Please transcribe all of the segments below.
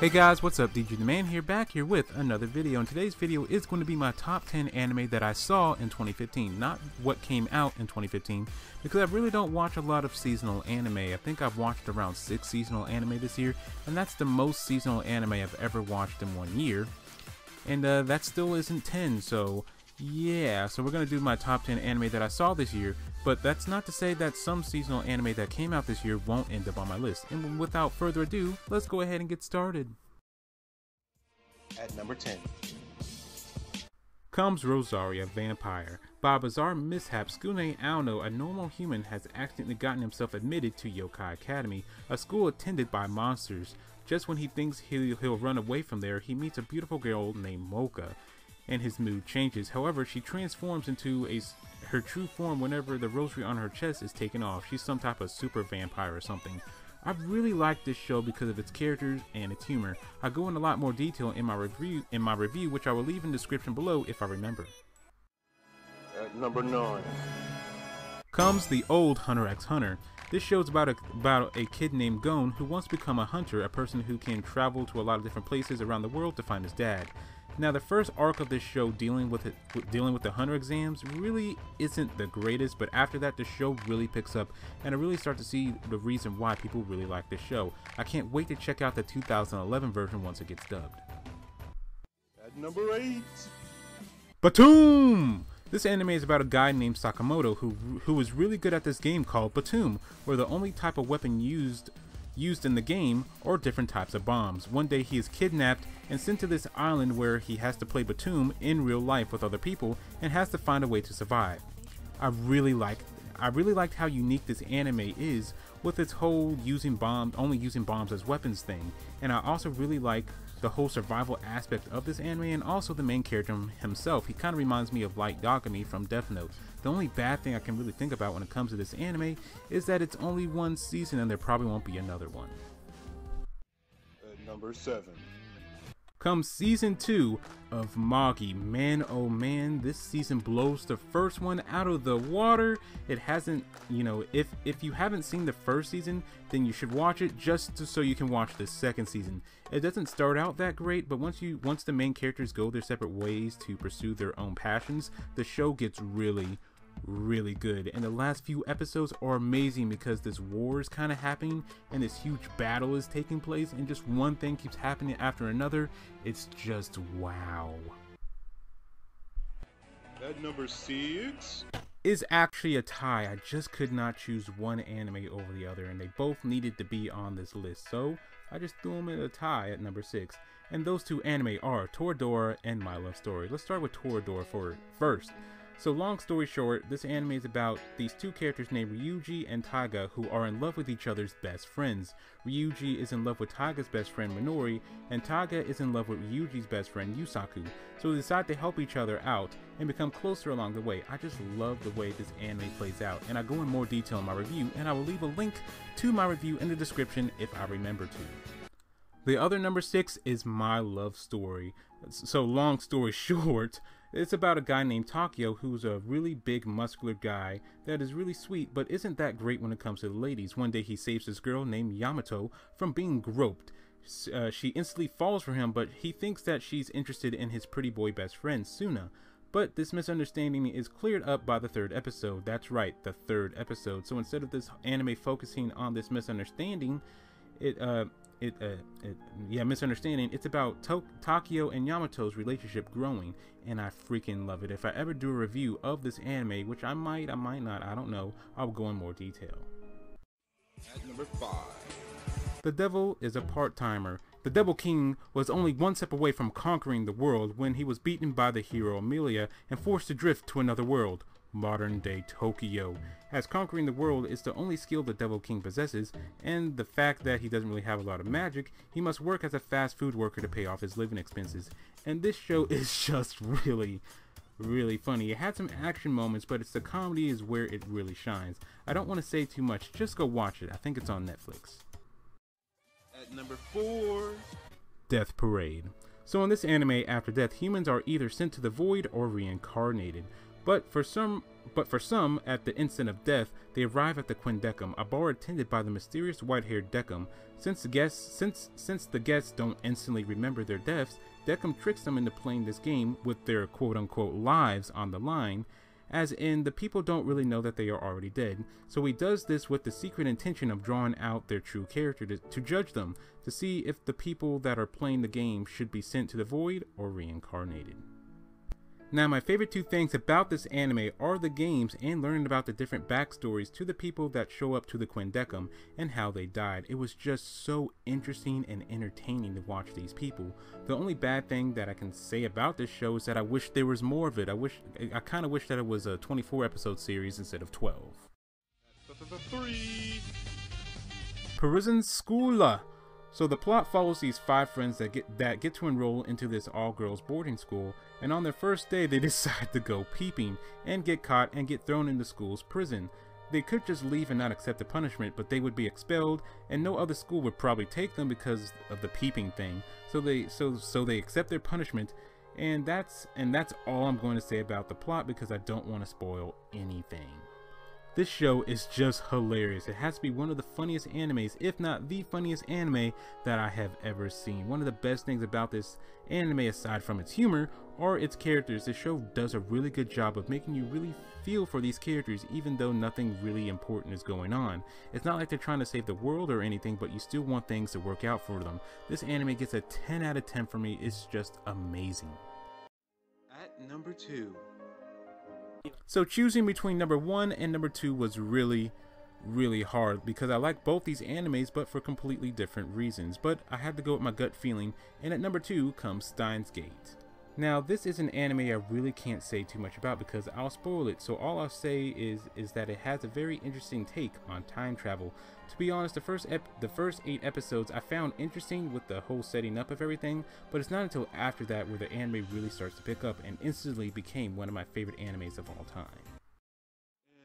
Hey guys, what's up? DJ the Man here, back here with another video, and today's video is going to be my top 10 anime that I saw in 2015, not what came out in 2015, because I really don't watch a lot of seasonal anime. I think I've watched around 6 seasonal anime this year, and that's the most seasonal anime I've ever watched in 1 year, and that still isn't 10, so yeah, so we're going to do my top 10 anime that I saw this year, but that's not to say that some seasonal anime that came out this year won't end up on my list. And without further ado, let's go ahead and get started. At number 10 comes Rosario Vampire. By a bizarre mishap, Skune Aono, a normal human, has accidentally gotten himself admitted to Yokai Academy, a school attended by monsters. Just when he thinks he'll run away from there, he meets a beautiful girl named Mocha, and his mood changes. However, she transforms into her true form whenever the rosary on her chest is taken off. She's some type of super vampire or something. I really like this show because of its characters and its humor. I go into a lot more detail in my review, which I will leave in the description below if I remember. At number 9 comes the old Hunter x Hunter. This show is about a kid named Gon who wants to become a hunter, a person who can travel to a lot of different places around the world to find his dad. Now, the first arc of this show, dealing with the hunter exams, really isn't the greatest, but after that the show really picks up, and I really start to see the reason why people really like this show. I can't wait to check out the 2011 version once it gets dubbed. At number 8 Batum! This anime is about a guy named Sakamoto who is really good at this game called Batum, where the only type of weapon used in the game are different types of bombs. One day he is kidnapped and sent to this island where he has to play Batum in real life with other people and has to find a way to survive. I really liked how unique this anime is with its whole only using bombs as weapons thing, and I also really like the whole survival aspect of this anime, and also the main character himself. He kind of reminds me of Light Yagami from Death Note. The only bad thing I can really think about when it comes to this anime is that it's only one season and there probably won't be another one. At number 7 comes season 2 of Machi. Man, oh man, this season blows the first one out of the water. It hasn't, if you haven't seen the first season, then you should watch it just so you can watch the second season. It doesn't start out that great, but once the main characters go their separate ways to pursue their own passions, the show gets really good, and the last few episodes are amazing because this war is kind of happening and this huge battle is taking place, and just one thing keeps happening after another. It's just wow. At number 6 is actually a tie. I just could not choose one anime over the other, and they both needed to be on this list, so I just threw them in a tie at number 6. And those two anime are Toreador and My Love Story. Let's start with Toreador first. So long story short, this anime is about these two characters named Ryuji and Taiga who are in love with each other's best friends. Ryuji is in love with Taiga's best friend Minori, and Taiga is in love with Ryuji's best friend Yusaku. So they decide to help each other out and become closer along the way. I just love the way this anime plays out, and I go in more detail in my review, and I will leave a link to my review in the description if I remember to. The other number 6 is My Love Story. So long story short, it's about a guy named Takio who's a really big muscular guy that is really sweet but isn't that great when it comes to the ladies. One day he saves this girl named Yamato from being groped. She instantly falls for him, but he thinks that she's interested in his pretty boy best friend Suna. But this misunderstanding is cleared up by the 3rd episode. That's right, the 3rd episode. So instead of this anime focusing on this misunderstanding, misunderstanding, it's about Takio and Yamato's relationship growing, and I freaking love it. If I ever do a review of this anime, which I might not, I don't know, I'll go in more detail. At number 5 The devil is a part-timer. The Devil King was only one step away from conquering the world when he was beaten by the hero Amelia and forced to drift to another world, modern-day Tokyo. As conquering the world is the only skill the Devil King possesses, and the fact that he doesn't really have a lot of magic, he must work as a fast food worker to pay off his living expenses. And this show is just really funny. It had some action moments, but it's the comedy is where it really shines. I don't want to say too much, just go watch it. I think it's on Netflix. At number 4 Death Parade. So in this anime, after death, humans are either sent to the void or reincarnated. But for some But for some, at the instant of death, they arrive at the Quindecum, a bar attended by the mysterious white-haired Decum. Since the guests don't instantly remember their deaths, Decum tricks them into playing this game with their quote-unquote lives on the line, as in the people don't really know that they are already dead. So he does this with the secret intention of drawing out their true character to judge them, to see if the people that are playing the game should be sent to the void or reincarnated. Now, my favorite two things about this anime are the games and learning about the different backstories to the people that show up to the Quindecum and how they died. It was just so interesting and entertaining to watch these people. The only bad thing that I can say about this show is that I wish there was more of it. I kind of wish that it was a 24 episode series instead of 12. 3. Prison School. So the plot follows these 5 friends that get to enroll into this all-girls boarding school, and on their first day they decide to go peeping and get caught and get thrown into school's prison. They could just leave and not accept the punishment, but they would be expelled, and no other school would probably take them because of the peeping thing. So they accept their punishment, and that's all I'm going to say about the plot because I don't want to spoil anything. This show is just hilarious. It has to be one of the funniest animes, if not the funniest anime that I have ever seen. One of the best things about this anime, aside from its humor, are its characters. This show does a really good job of making you really feel for these characters, even though nothing really important is going on. It's not like they're trying to save the world or anything, but you still want things to work out for them. This anime gets a 10 out of 10 for me. It's just amazing. At number 2. So choosing between number 1 and number 2 was really hard because I like both these animes but for completely different reasons, but I had to go with my gut feeling, and at number 2 comes Steins Gate. Now this is an anime I really can't say too much about because I'll spoil it, so all I'll say is that it has a very interesting take on time travel. To be honest, the first 8 episodes I found interesting with the whole setting up of everything, but it's not until after that where the anime really starts to pick up and instantly became one of my favorite animes of all time.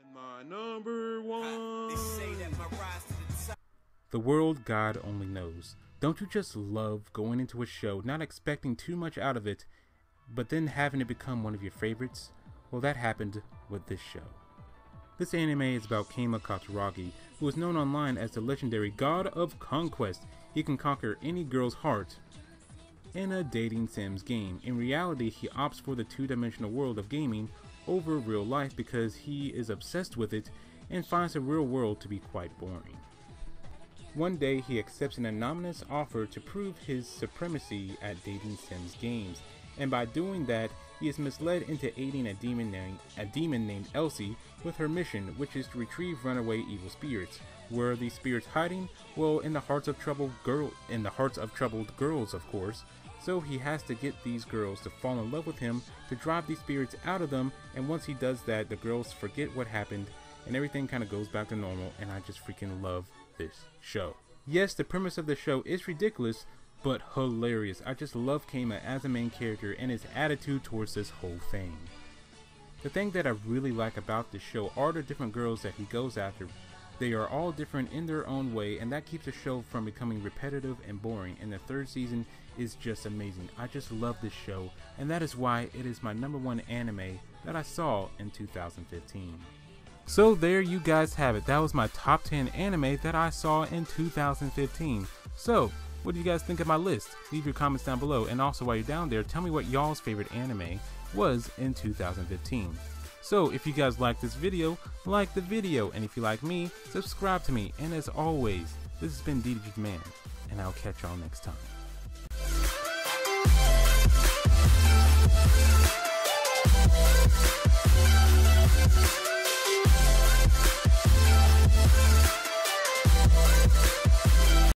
And my number 1. The World God Only Knows. Don't you just love going into a show not expecting too much out of it, but then having it become one of your favorites? Well, that happened with this show. This anime is about Keima Katsuragi, who is known online as the legendary God of Conquest. He can conquer any girl's heart in a dating sims game. In reality, he opts for the two-dimensional world of gaming over real life because he is obsessed with it and finds the real world to be quite boring. One day, he accepts an anonymous offer to prove his supremacy at dating sims games, and by doing that, he is misled into aiding a demon named Elsie with her mission, which is to retrieve runaway evil spirits. Where are these spirits hiding? Well, in the hearts of troubled girls, of course. So he has to get these girls to fall in love with him to drive these spirits out of them, and once he does that, the girls forget what happened and everything kind of goes back to normal, and I just freaking love this show. Yes, the premise of the show is ridiculous, but hilarious. I just love Keima as a main character and his attitude towards this whole thing. The thing that I really like about this show are the different girls that he goes after. They are all different in their own way, and that keeps the show from becoming repetitive and boring, and the 3rd season is just amazing. I just love this show, and that is why it is my number 1 anime that I saw in 2015. So there you guys have it. That was my top 10 anime that I saw in 2015. So, what do you guys think of my list? Leave your comments down below, and also while you're down there, tell me what y'all's favorite anime was in 2015. So if you guys like this video, like the video, and if you like me, subscribe to me, and as always, this has been DDG Man, and I'll catch y'all next time.